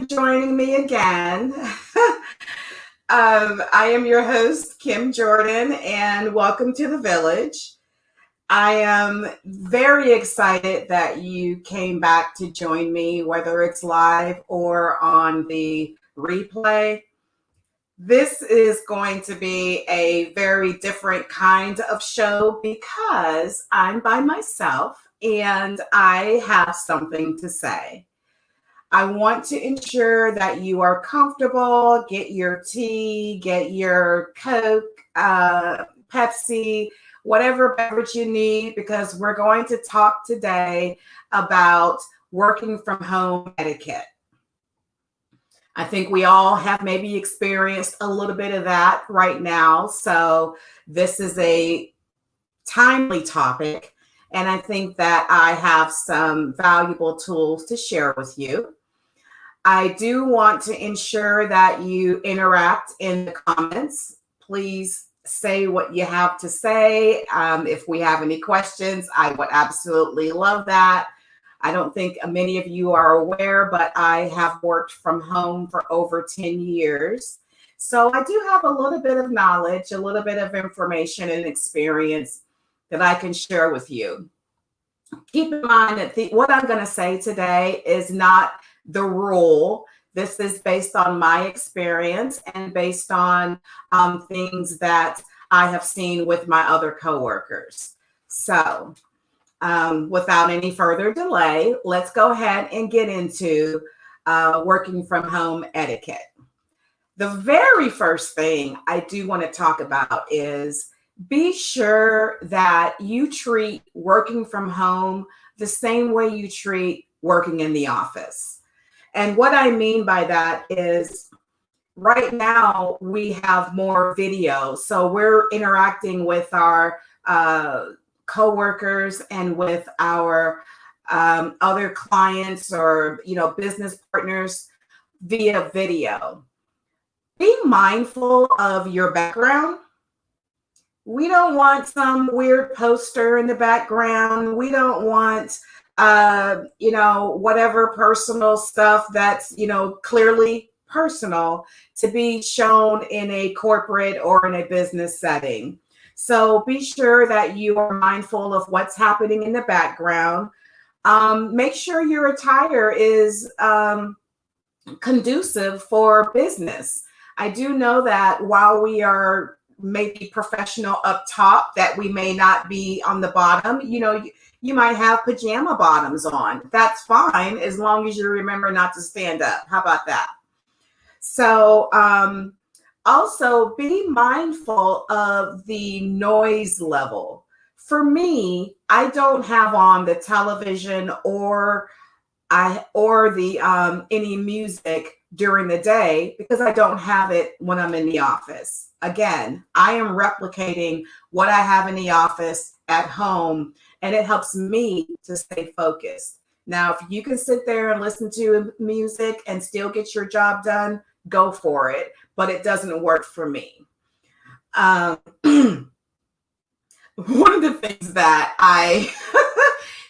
for joining me again. I am your host, Kim Jordan, and welcome to the village. I am very excited that you came back to join me, whether it's live or on the replay. This is going to be a very different kind of show because I'm by myself and I have something to say. I want to ensure that you are comfortable. Get your tea, get your Coke, Pepsi, whatever beverage you need, because we're going to talk today about working from home etiquette. I think we all have maybe experienced a little bit of that right now. So, this is a timely topic. And I think that I have some valuable tools to share with you. I do want to ensure that you interact in the comments. Please say what you have to say. If we have any questions, I would absolutely love that. I don't think many of you are aware, but I have worked from home for over 10 years. So I do have a little bit of knowledge, a little bit of information and experience that I can share with you. Keep in mind that what I'm going to say today is not the rule. This is based on my experience and based on things that I have seen with my other coworkers. So, without any further delay, let's go ahead and get into working from home etiquette. The very first thing I do want to talk about is be sure that you treat working from home the same way you treat working in the office. And what I mean by that is right now we have more video. So we're interacting with our coworkers and with our other clients or business partners via video. Be mindful of your background. We don't want some weird poster in the background. We don't want whatever personal stuff that's clearly personal to be shown in a corporate or in a business setting. So be sure that you are mindful of what's happening in the background. Make sure your attire is conducive for business. I do know that while we are maybe professional up top, that we may not be on the bottom. You might have pajama bottoms on. That's fine as long as you remember not to stand up. How about that? So also be mindful of the noise level. For me, I don't have on the television or the any music during the day because I don't have it when I'm in the office. Again, I am replicating what I have in the office at home, and it helps me to stay focused. Now, if you can sit there and listen to music and still get your job done, go for it, but it doesn't work for me. One of the things that I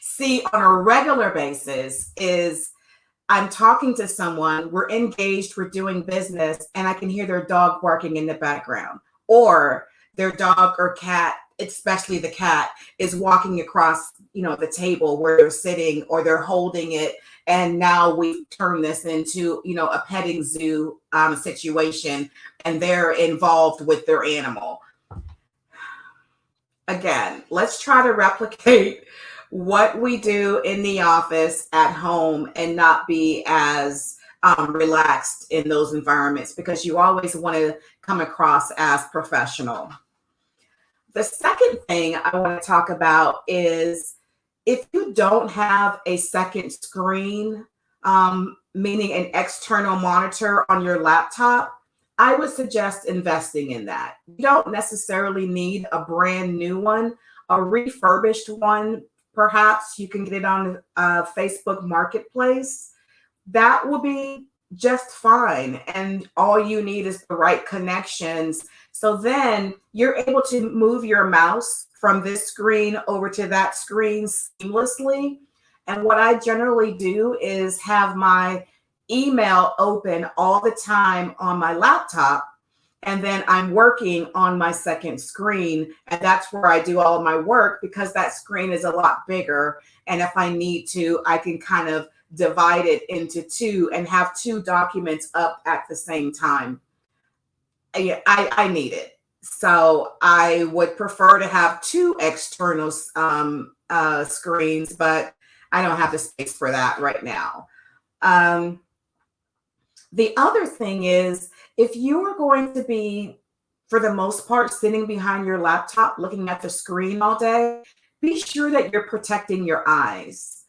see on a regular basis is I'm talking to someone, we're engaged, we're doing business, and I can hear their dog barking in the background, or their dog or cat, especially the cat, is walking across, the table where they're sitting or they're holding it. And now we've turned this into, a petting zoo situation, and they're involved with their animal. Again, let's try to replicate what we do in the office at home and not be as relaxed in those environments, because you always want to come across as professional. The second thing I want to talk about is if you don't have a second screen, meaning an external monitor on your laptop, I would suggest investing in that. You don't necessarily need a brand new one. A refurbished one, perhaps you can get it on Facebook Marketplace. That will be just fine. And all you need is the right connections. So then you're able to move your mouse from this screen over to that screen seamlessly. And what I generally do is have my email open all the time on my laptop, and then I'm working on my second screen, and that's where I do all of my work because that screen is a lot bigger. And if I need to, I can kind of divide it into two and have two documents up at the same time. I need it. So I would prefer to have two external screens, but I don't have the space for that right now. Um, the other thing is, if you are going to be, for the most part, sitting behind your laptop looking at the screen all day, be sure that you're protecting your eyes.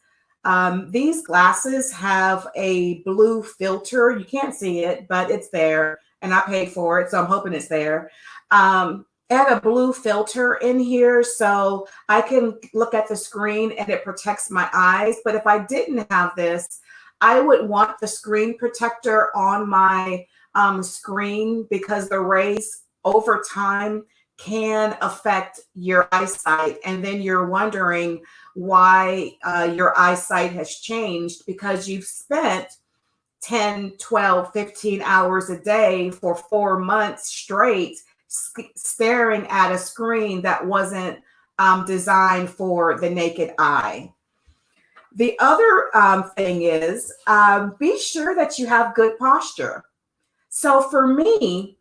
These glasses have a blue filter. You can't see it, but it's there, and I paid for it, so I'm hoping it's there. It had a blue filter in here, so I can look at the screen and it protects my eyes. But if I didn't have this, I would want the screen protector on my screen because the rays over time can affect your eyesight. And then you're wondering why your eyesight has changed because you've spent 10, 12, 15 hours a day for 4 months straight staring at a screen that wasn't designed for the naked eye. The other thing is be sure that you have good posture. So for me,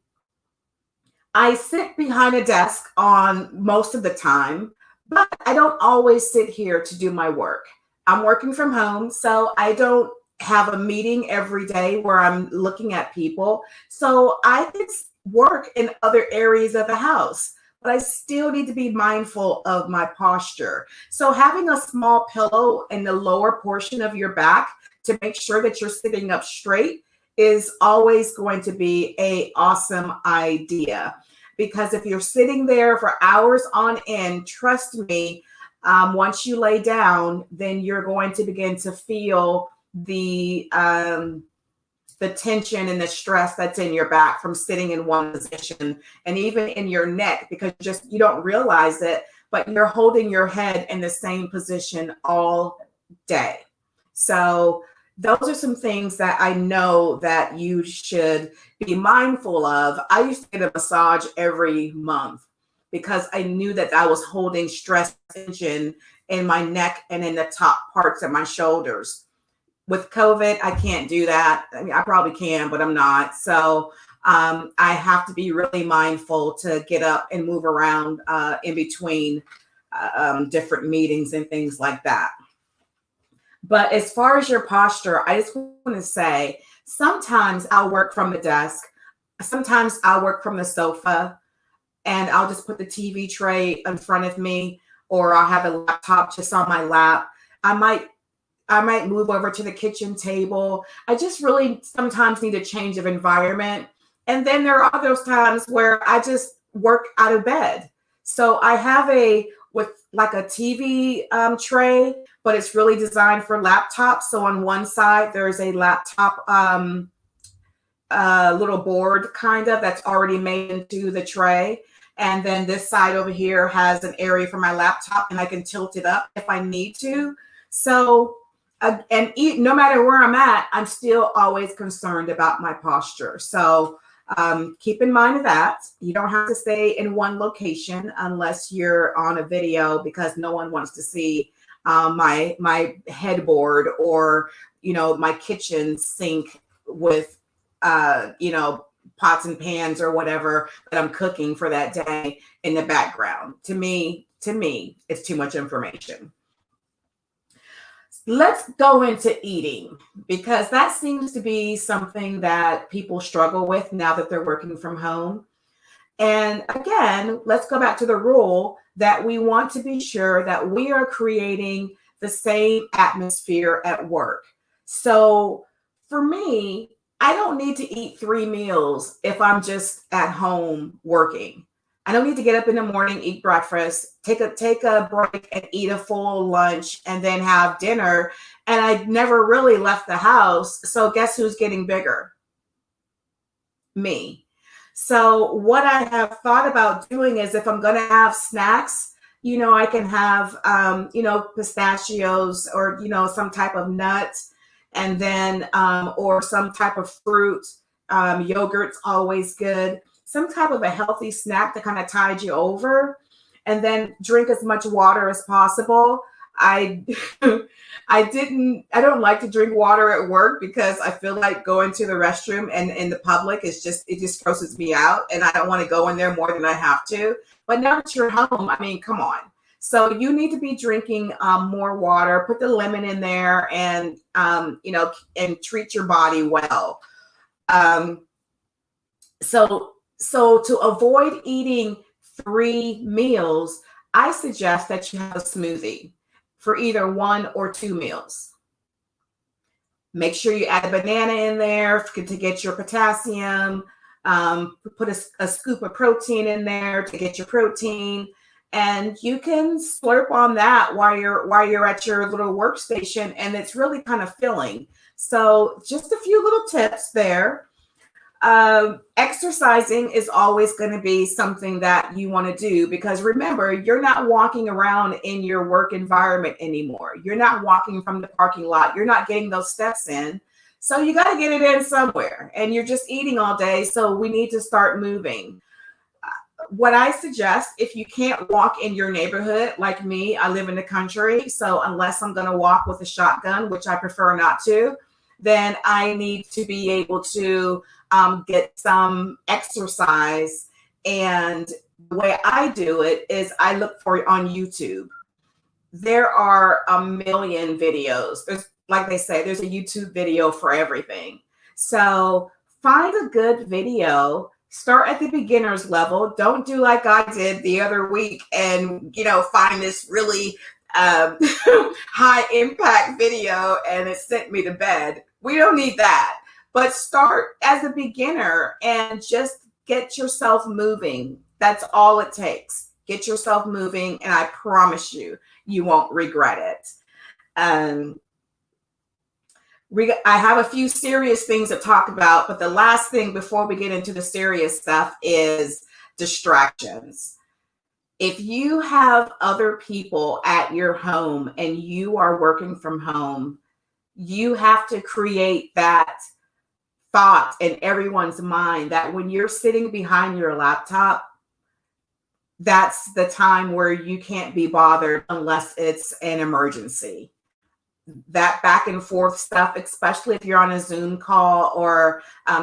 I sit behind a desk on most of the time, but I don't always sit here to do my work. I'm working from home, so I don't have a meeting every day where I'm looking at people. So I can work in other areas of the house, but I still need to be mindful of my posture. So having a small pillow in the lower portion of your back to make sure that you're sitting up straight is always going to be an awesome idea. Because if you're sitting there for hours on end, trust me, once you lay down, then you're going to begin to feel the tension and the stress that's in your back from sitting in one position, and even in your neck, because just you don't realize it, but you're holding your head in the same position all day. So those are some things that I know that you should be mindful of. I used to get a massage every month because I knew that I was holding stress tension in my neck and in the top parts of my shoulders. With COVID, I can't do that. I mean, I probably can, but I'm not. So I have to be really mindful to get up and move around in between different meetings and things like that. But as far as your posture, I just want to say sometimes I'll work from the desk. Sometimes I'll work from the sofa and I'll just put the TV tray in front of me, or I'll have a laptop just on my lap. I might move over to the kitchen table. I just really sometimes need a change of environment. And then there are those times where I just work out of bed. So I have with like a TV tray, but it's really designed for laptops. So on one side, there's a laptop little board kind of that's already made into the tray. And then this side over here has an area for my laptop, and I can tilt it up if I need to. So no matter where I'm at, I'm still always concerned about my posture. So keep in mind of that. You don't have to stay in one location unless you're on a video, because no one wants to see my headboard or my kitchen sink with pots and pans or whatever that I'm cooking for that day in the background. To me, it's too much information. Let's go into eating, because that seems to be something that people struggle with now that they're working from home. And again, let's go back to the rule that we want to be sure that we are creating the same atmosphere at work. So for me, I don't need to eat 3 meals if I'm just at home working. I don't need to get up in the morning, eat breakfast, take a break and eat a full lunch and then have dinner. And I never really left the house. So guess who's getting bigger? Me. So what I have thought about doing is, if I'm going to have snacks, I can have, pistachios or, some type of nuts. and then or some type of fruit. Yogurt's always good. Some type of a healthy snack that kind of tides you over, and then drink as much water as possible. I I don't like to drink water at work because I feel like going to the restroom and in the public is just, it just grosses me out, and I don't want to go in there more than I have to. But now that you're home, I mean, come on. So you need to be drinking more water. Put the lemon in there, and and treat your body well. Um, so to avoid eating 3 meals, I suggest that you have a smoothie for either 1 or 2 meals. Make sure you add a banana in there to get your potassium. Put a scoop of protein in there to get your protein, and you can slurp on that while you're at your little workstation, and it's really kind of filling. So just a few little tips there. Exercising is always going to be something that you want to do, because remember, you're not walking around in your work environment anymore. You're not walking from the parking lot. You're not getting those steps in. So you got to get it in somewhere, and you're just eating all day. So we need to start moving. What I suggest, if you can't walk in your neighborhood, like me, I live in the country. So unless I'm going to walk with a shotgun, which I prefer not to, then I need to be able to get some exercise. And the way I do it is I look for it on YouTube. There are a million videos. There's, like they say, there's a YouTube video for everything. So find a good video. Start at the beginner's level. Don't do like I did the other week and, find this really high impact video and it sent me to bed. We don't need that. But start as a beginner and just get yourself moving. That's all it takes. Get yourself moving, and I promise you, you won't regret it. I have a few serious things to talk about, but the last thing before we get into the serious stuff is distractions. If you have other people at your home and you are working from home, you have to create that thought in everyone's mind that when you're sitting behind your laptop, that's the time where you can't be bothered unless it's an emergency. That back and forth stuff, especially if you're on a Zoom call or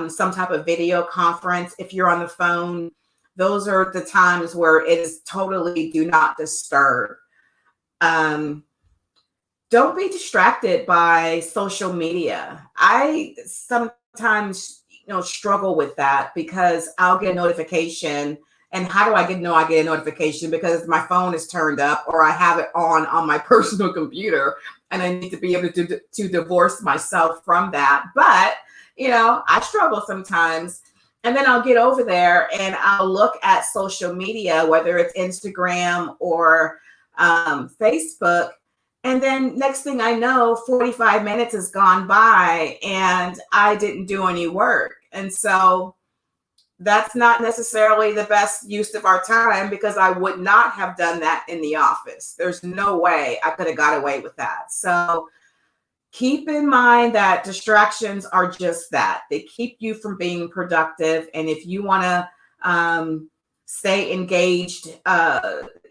some type of video conference, if you're on the phone, those are the times where it is totally do not disturb. Don't be distracted by social media. I sometimes, struggle with that because I'll get a notification. And how do I know I get a notification? Because my phone is turned up or I have it on my personal computer, and I need to be able to divorce myself from that. But, I struggle sometimes. And then I'll get over there and I'll look at social media, whether it's Instagram or Facebook. And then next thing I know, 45 minutes has gone by and I didn't do any work. And so that's not necessarily the best use of our time, because I would not have done that in the office. There's no way I could have got away with that. So keep in mind that distractions are just that. They keep you from being productive. And if you want to stay engaged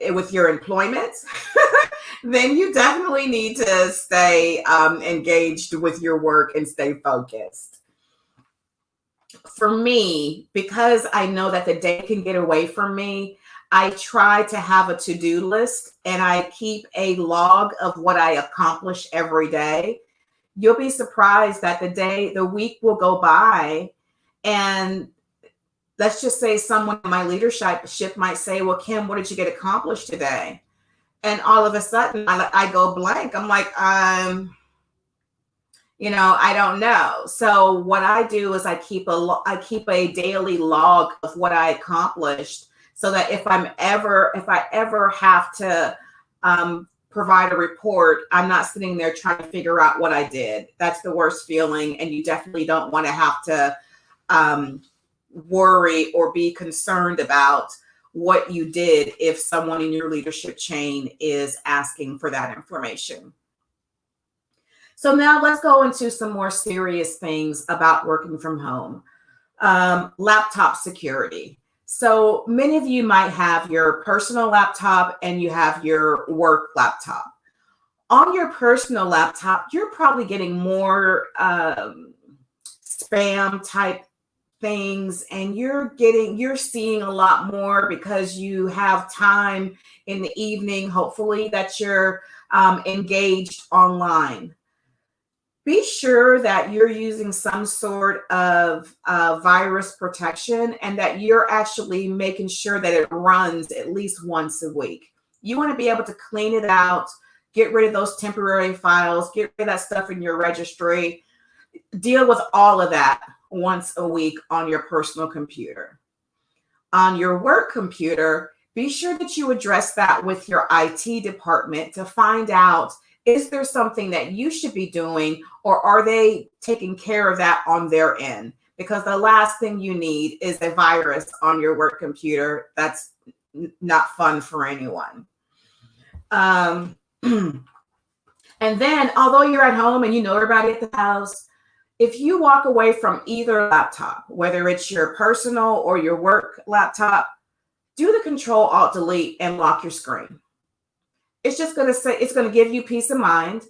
with your employment, then you definitely need to stay engaged with your work and stay focused. For me, because I know that the day can get away from me, I try to have a to-do list and I keep a log of what I accomplish every day. You'll be surprised that the week will go by, and let's just say someone in my leadership might say, well, Kim, what did you get accomplished today? And all of a sudden I go blank. I'm like, I don't know. So what I do is I keep a daily log of what I accomplished, so that if I ever have to provide a report, I'm not sitting there trying to figure out what I did. That's the worst feeling. And you definitely don't want to have to worry or be concerned about what you did if someone in your leadership chain is asking for that information. So now let's go into some more serious things about working from home. Laptop security. So many of you might have your personal laptop and you have your work laptop. On your personal laptop, you're probably getting more spam type things, and you're seeing a lot more because you have time in the evening, hopefully, that you're engaged online. Be sure that you're using some sort of virus protection and that you're actually making sure that it runs at least once a week. You want to be able to clean it out, get rid of those temporary files, get rid of that stuff in your registry, deal with all of that once a week on your personal computer. On your work computer, be sure that you address that with your IT department to find out, is there something that you should be doing, or are they taking care of that on their end? Because the last thing you need is a virus on your work computer. That's not fun for anyone. And then, although you're at home and you know everybody at the house, if you walk away from either laptop, whether it's your personal or your work laptop, do the Control Alt Delete and lock your screen. It's just going to say, it's going to give you peace of mind,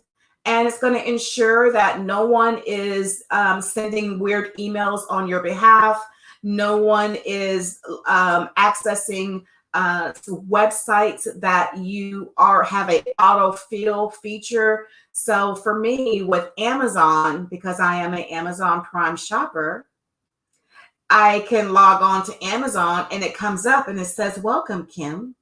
and it's going to ensure that no one is sending weird emails on your behalf. No one is accessing websites that you have a autofill feature. So for me with Amazon, because I am an Amazon Prime shopper, I can log on to Amazon and it comes up and it says, "Welcome, Kim."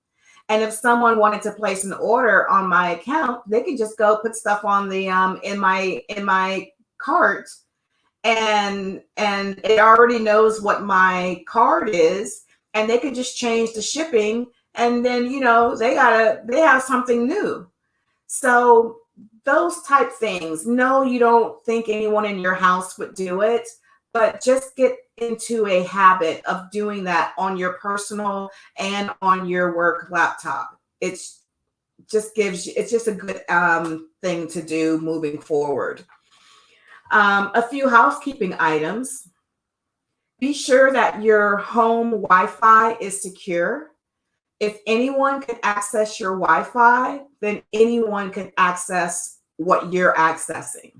And if someone wanted to place an order on my account, they could just go put stuff on the in my cart, and it already knows what my card is, and they could just change the shipping, and then they have something new. So those type things. No, you don't think anyone in your house would do it, but just get into a habit of doing that on your personal and on your work laptop. It's just a good thing to do moving forward. A few housekeeping items. Be sure that your home Wi-Fi is secure. If anyone can access your Wi-Fi, then anyone can access what you're accessing,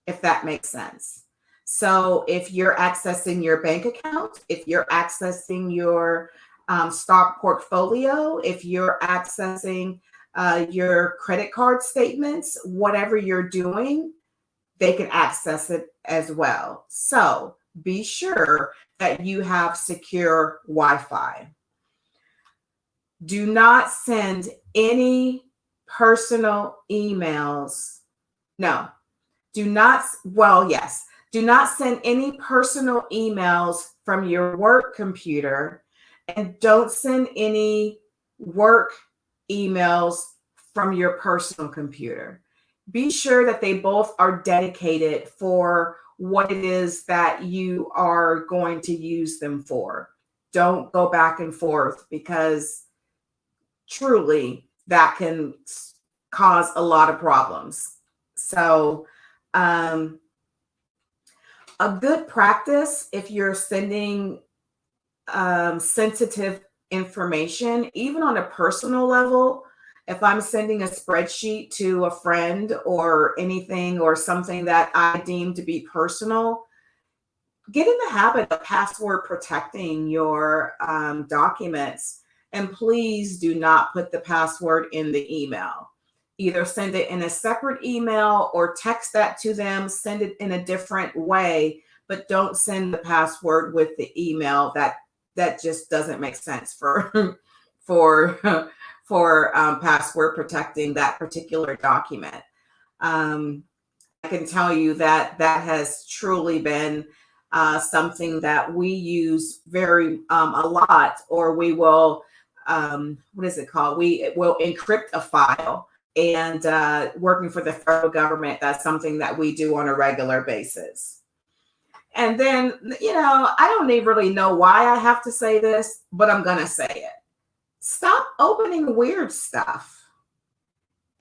if that makes sense. So if you're accessing your bank account, if you're accessing your stock portfolio, if you're accessing your credit card statements, whatever you're doing, they can access it as well. So be sure that you have secure Wi-Fi. Do not send any personal emails. No, do not. Well, yes. Do not send any personal emails from your work computer, and don't send any work emails from your personal computer. Be sure that they both are dedicated for what it is that you are going to use them for. Don't go back and forth, because truly that can cause a lot of problems. So, a good practice, if you're sending sensitive information, even on a personal level, if I'm sending a spreadsheet to a friend or anything or something that I deem to be personal, get in the habit of password protecting your documents. And please do not put the password in the email. Either send it in a separate email or text that to them, send it in a different way, but don't send the password with the email. That just doesn't make sense for password protecting that particular document. I can tell you that has truly been something that we use very a lot, or we will, what is it called? We will encrypt a file. And working for the federal government, that's something that we do on a regular basis. And then, I don't even really know why I have to say this, but I'm going to say it. Stop opening weird stuff.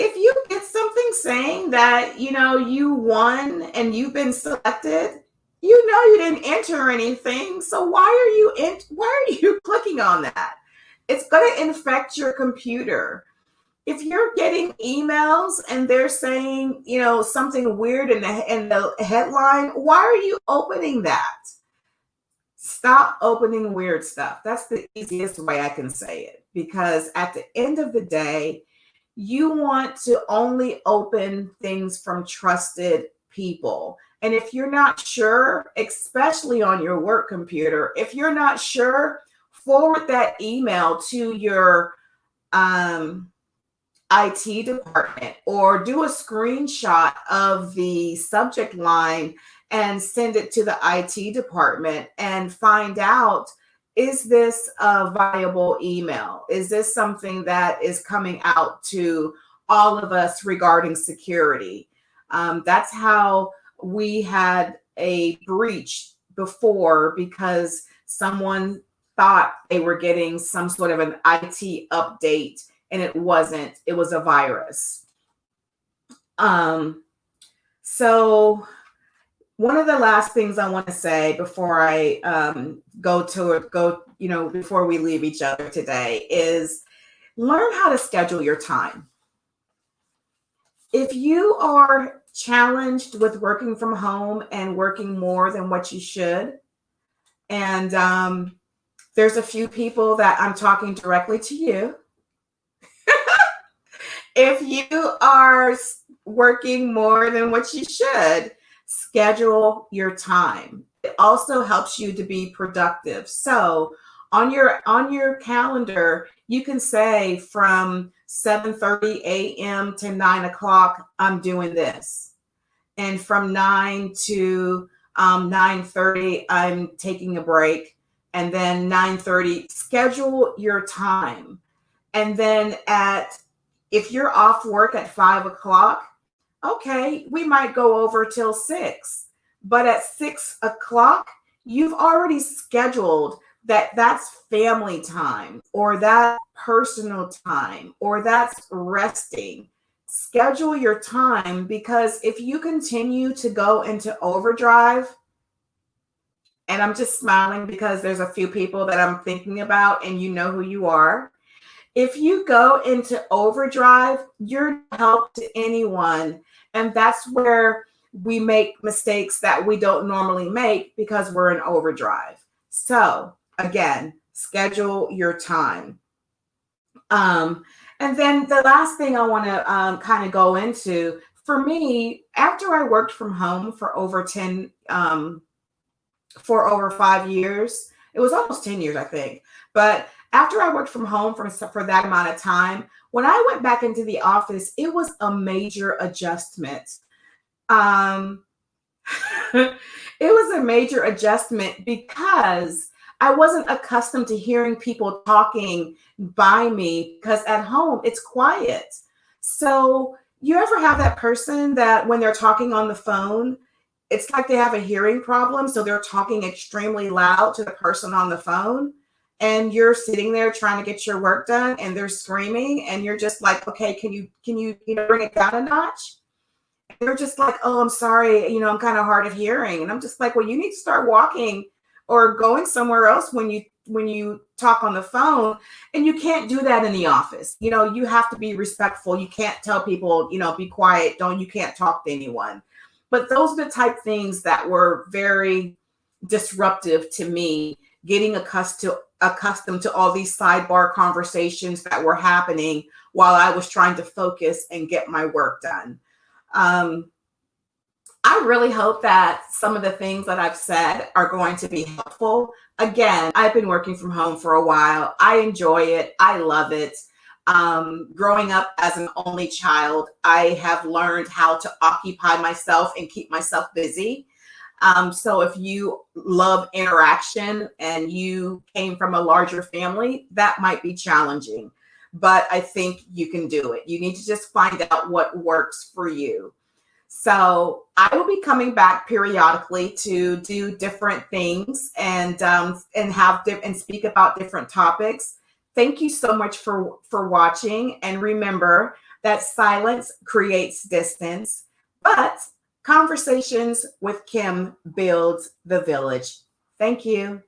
If you get something saying that, you won and you've been selected, you didn't enter anything. So why are you clicking on that? It's going to infect your computer. If you're getting emails and they're saying, something weird in the headline, why are you opening that? Stop opening weird stuff. That's the easiest way I can say it. Because at the end of the day, you want to only open things from trusted people. And if you're not sure, especially on your work computer, if you're not sure, forward that email to your IT department, or do a screenshot of the subject line and send it to the IT department and find out, is this a viable email? Is this something that is coming out to all of us regarding security? That's how we had a breach before, because someone thought they were getting some sort of an IT update, and it wasn't. It was a virus. So one of the last things I want to say before I before we leave each other today is learn how to schedule your time. If you are challenged with working from home and working more than what you should, and there's a few people that I'm talking directly to you. If you are working more than what you should, schedule your time. It also helps you to be productive. So on your calendar, you can say from 7:30 a.m. to 9 o'clock, I'm doing this. And from 9 to 9:30, I'm taking a break. And then 9:30, schedule your time. And then if you're off work at 5 o'clock, okay, we might go over till 6. But at 6 o'clock, you've already scheduled that's family time, or that personal time, or that's resting. Schedule your time, because if you continue to go into overdrive, and I'm just smiling because there's a few people that I'm thinking about, and you know who you are. If you go into overdrive, you're not help to anyone. And that's where we make mistakes that we don't normally make, because we're in overdrive. So again, schedule your time. And then the last thing I want to kind of go into, for me, after I worked from home for over 5 years, it was almost 10 years, I think. But after I worked from home for that amount of time, when I went back into the office, it was a major adjustment. Um, it was a major adjustment because I wasn't accustomed to hearing people talking by me, because at home it's quiet. So you ever have that person that when they're talking on the phone, it's like they have a hearing problem, so they're talking extremely loud to the person on the phone, and you're sitting there trying to get your work done, and they're screaming, and you're just like, okay, can you bring it down a notch? And they're just like, oh, I'm sorry, I'm kind of hard of hearing. And I'm just like, well, you need to start walking or going somewhere else when you talk on the phone. And you can't do that in the office. You have to be respectful. You can't tell people, be quiet, you can't talk to anyone. But those are the type things that were very disruptive to me, getting accustomed to all these sidebar conversations that were happening while I was trying to focus and get my work done. I really hope that some of the things that I've said are going to be helpful. Again, I've been working from home for a while. I enjoy it. I love it. Growing up as an only child, I have learned how to occupy myself and keep myself busy. So if you love interaction and you came from a larger family, that might be challenging, but I think you can do it. You need to just find out what works for you. So I will be coming back periodically to do different things and and speak about different topics. Thank you so much for watching. And remember, that silence creates distance, but conversations with Kim builds the village. Thank you.